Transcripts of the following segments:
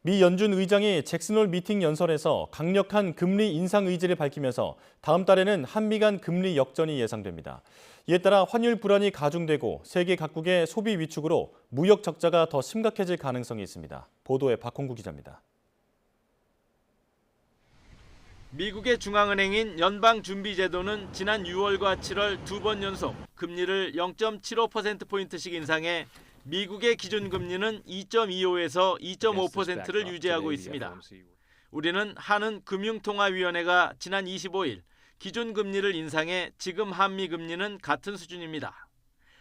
미 연준 의장이 잭슨홀 미팅 연설에서 강력한 금리 인상 의지를 밝히면서 다음 달에는 한미 간 금리 역전이 예상됩니다. 이에 따라 환율 불안이 가중되고 세계 각국의 소비 위축으로 무역 적자가 더 심각해질 가능성이 있습니다. 보도에 박홍구 기자입니다. 미국의 중앙은행인 연방준비제도는 지난 6월과 7월 두 번 연속 금리를 0.75%포인트씩 인상해 미국의 기준금리는 2.25에서 2.5%를 유지하고 있습니다. 우리는 한은금융통화위원회가 지난 25일 기준금리를 인상해 지금 한미금리는 같은 수준입니다.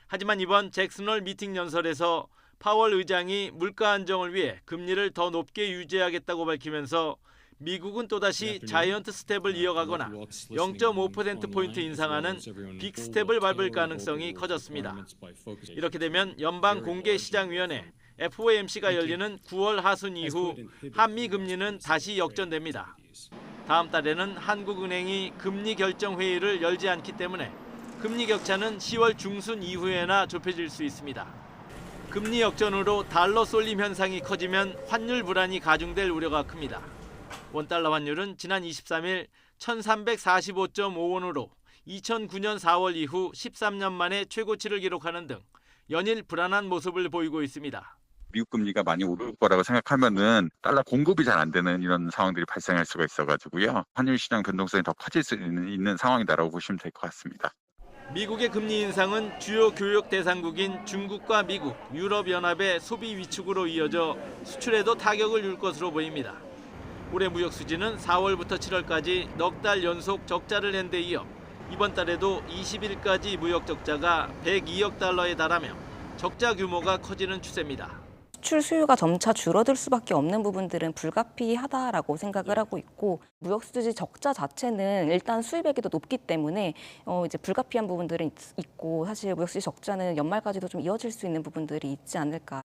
하지만 이번 잭슨홀 미팅 연설에서 파월 의장이 물가 안정을 위해 금리를 더 높게 유지하겠다고 밝히면서 미국은 또다시 자이언트 스텝을 이어가거나 0.5%포인트 인상하는 빅 스텝을 밟을 가능성이 커졌습니다. 이렇게 되면 연방공개시장위원회 FOMC가 열리는 9월 하순 이후 한미 금리는 다시 역전됩니다. 다음 달에는 한국은행이 금리 결정 회의를 열지 않기 때문에 금리 격차는 10월 중순 이후에나 좁혀질 수 있습니다. 금리 역전으로 달러 쏠림 현상이 커지면 환율 불안이 가중될 우려가 큽니다. 원달러 환율은 지난 23일 1345.5원으로 2009년 4월 이후 13년 만에 최고치를 기록하는 등 연일 불안한 모습을 보이고 있습니다. 미국 금리가 많이 오를 거라고 생각하면은 달러 공급이 잘 안 되는 이런 상황들이 발생할 수가 있어가지고요. 환율 시장 변동성이 더 커질 수 있는 상황이다라고 보시면 될 것 같습니다. 미국의 금리 인상은 주요 교역 대상국인 중국과 미국, 유럽연합의 소비 위축으로 이어져 수출에도 타격을 줄 것으로 보입니다. 올해 무역 수지는 4월부터 7월까지 넉 달 연속 적자를 낸 데 이어 이번 달에도 20일까지 무역 적자가 102억 달러에 달하며 적자 규모가 커지는 추세입니다. 수출 수요가 점차 줄어들 수밖에 없는 부분들은 불가피하다라고 생각을 하고 있고 무역 수지 적자 자체는 일단 수입액이 더 높기 때문에 이제 불가피한 부분들은 있고 사실 무역 수지 적자는 연말까지도 좀 이어질 수 있는 부분들이 있지 않을까.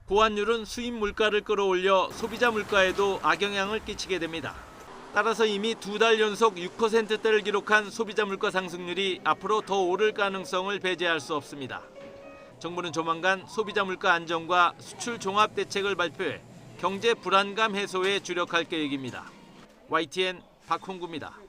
고환율은 수입 물가를 끌어올려 소비자 물가에도 악영향을 끼치게 됩니다. 따라서 이미 두 달 연속 6%대를 기록한 소비자 물가 상승률이 앞으로 더 오를 가능성을 배제할 수 없습니다. 정부는 조만간 소비자 물가 안정과 수출 종합 대책을 발표해 경제 불안감 해소에 주력할 계획입니다. YTN 박홍구입니다.